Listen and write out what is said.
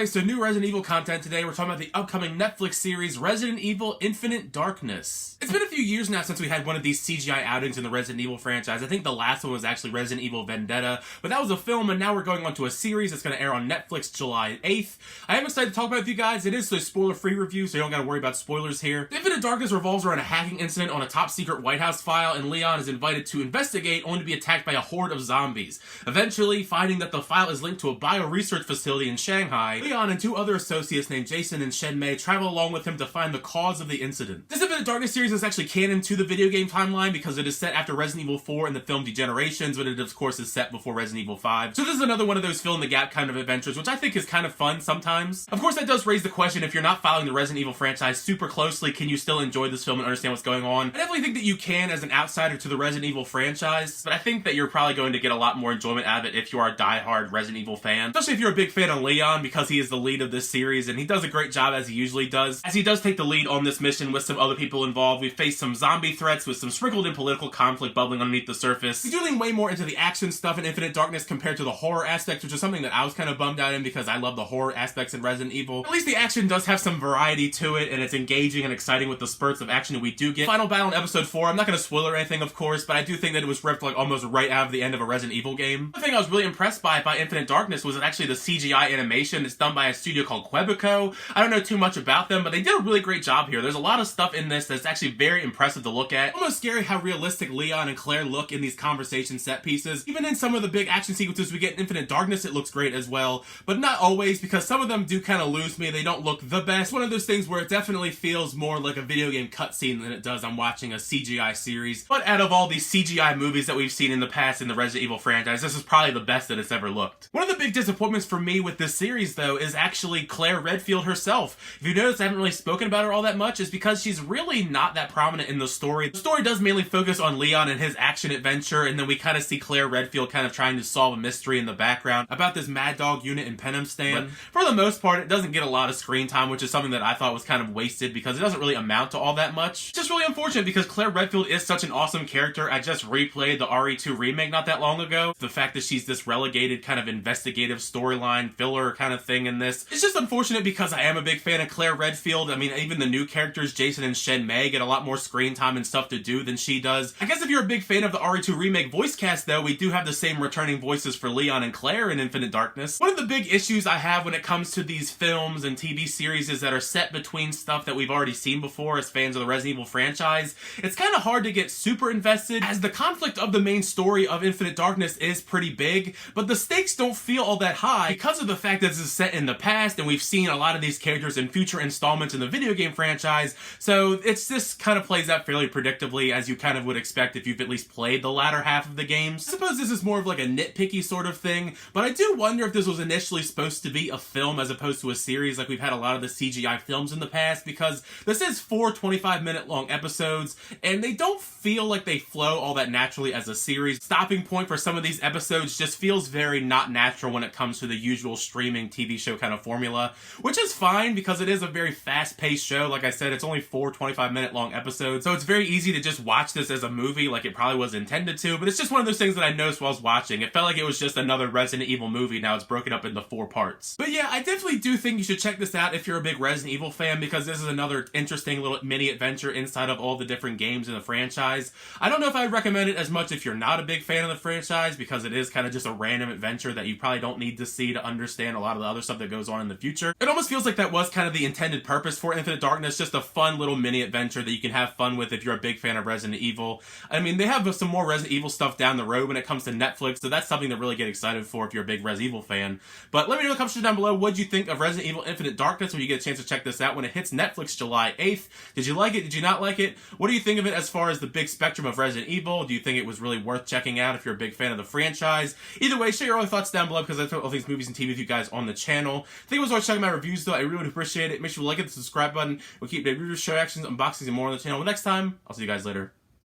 Anyway, so new Resident Evil content today. We're talking about the upcoming Netflix series Resident Evil Infinite Darkness. It's been a few years now since we had one of these CGI outings in the Resident Evil franchise. I think the last one was actually Resident Evil Vendetta, but that was a film, and now we're going on to a series that's going to air on Netflix July 8th. I am excited to talk about it with you guys. It is a spoiler-free review, so you don't got to worry about spoilers here. Infinite Darkness revolves around a hacking incident on a top-secret White House file, and Leon is invited to investigate, only to be attacked by a horde of zombies. Eventually, finding that the file is linked to a bio-research facility in Shanghai, Leon and two other associates named Jason and Shen Mei travel along with him to find the cause of the incident. This Infinite Darkness series is actually canon to the video game timeline because it is set after Resident Evil 4 in the film Degenerations, but it of course is set before Resident Evil 5. So this is another one of those fill-in-the-gap kind of adventures, which I think is kind of fun sometimes. Of course, that does raise the question, if you're not following the Resident Evil franchise super closely, can you still enjoy this film and understand what's going on? I definitely think that you can as an outsider to the Resident Evil franchise, but I think that you're probably going to get a lot more enjoyment out of it if you are a die-hard Resident Evil fan. Especially if you're a big fan of Leon, because he is the lead of this series, and he does a great job as he usually does. As he does take the lead on this mission with some other people involved, we face some zombie threats with some sprinkled in political conflict bubbling underneath the surface. We do lean way more into the action stuff in Infinite Darkness compared to the horror aspects, which is something that I was kind of bummed out in because I love the horror aspects in Resident Evil. At least the action does have some variety to it, and it's engaging and exciting with the spurts of action that we do get. Final battle in episode 4, I'm not going to spoil or anything, of course, but I do think that it was ripped like almost right out of the end of a Resident Evil game. The thing I was really impressed by Infinite Darkness was actually the CGI animation. It's done by a studio called Quebico. I don't know too much about them, but they did a really great job here. There's a lot of stuff in this that's actually very impressive to look at. Almost scary how realistic Leon and Claire look in these conversation set pieces. Even in some of the big action sequences we get in Infinite Darkness, it looks great as well, but not always, because some of them do kind of lose me. They don't look the best. One of those things where it definitely feels more like a video game cutscene than it does I'm watching a CGI series. But out of all these CGI movies that we've seen in the past in the Resident Evil franchise, this is probably the best that it's ever looked. One of the big disappointments for me with this series, though, is actually Claire Redfield herself. If you notice, I haven't really spoken about her all that much, is because she's really not that prominent in the story. The story does mainly focus on Leon and his action adventure, and then we kind of see Claire Redfield kind of trying to solve a mystery in the background about this Mad Dog unit in Penhamstan. But for the most part, it doesn't get a lot of screen time, which is something that I thought was kind of wasted because it doesn't really amount to all that much. It's just really unfortunate because Claire Redfield is such an awesome character. I just replayed the RE2 remake not that long ago. The fact that she's this relegated kind of investigative storyline filler kind of thing in this, it's just unfortunate because I am a big fan of Claire Redfield. I mean, even the new characters, Jason and Shen Mei, get a lot more screen time and stuff to do than she does. I guess if you're a big fan of the RE2 remake voice cast, though, we do have the same returning voices for Leon and Claire in Infinite Darkness. One of the big issues I have when it comes to these films and TV series is that are set between stuff that we've already seen before as fans of the Resident Evil franchise. It's kind of hard to get super invested, as the conflict of the main story of Infinite Darkness is pretty big, but the stakes don't feel all that high because of the fact that this is set in the past and we've seen a lot of these characters in future installments in the video game franchise, so it's just kind of plays out fairly predictably, as you kind of would expect if you've at least played the latter half of the games. I suppose this is more of like a nitpicky sort of thing, but I do wonder if this was initially supposed to be a film as opposed to a series like we've had a lot of the CGI films in the past, because this is 4 25-minute long episodes, and they don't feel like they flow all that naturally as a series. Stopping point for some of these episodes just feels very not natural when it comes to the usual streaming TV show kind of formula, which is fine because it is a very fast-paced show. Like I said, it's only 4 25-minute long episodes, so it's very easy to just watch this as a movie like it probably was intended to, but it's just one of those things that I noticed while I was watching. It felt like it was just another Resident Evil movie. Now it's broken up into 4 parts. But yeah, I definitely do think you should check this out if you're a big Resident Evil fan, because this is another interesting little mini adventure inside of all the different games in the franchise. I don't know if I'd recommend it as much if you're not a big fan of the franchise, because it is kind of just a random adventure that you probably don't need to see to understand a lot of the other stuff that goes on in the future. It almost feels like that was kind of the intended purpose for Infinite Darkness, just a fun little mini adventure that you can have fun with if you're a big fan of Resident Evil. I mean, they have some more Resident Evil stuff down the road when it comes to Netflix, so that's something to really get excited for if you're a big Resident Evil fan. But let me know in the comments down below, what do you think of Resident Evil Infinite Darkness when you get a chance to check this out when it hits Netflix July 8th. Did you like it? Did you not like it? What do you think of it as far as the big spectrum of Resident Evil? Do you think it was really worth checking out if you're a big fan of the franchise? Either way, share your own thoughts down below, because I put all these movies and TV with you guys on the channel. Thank you so much for checking my reviews, though. I really would appreciate it. Make sure you like it, the subscribe button. We'll keep the reviews, show actions, unboxings, and more on the channel. But next time, I'll see you guys later.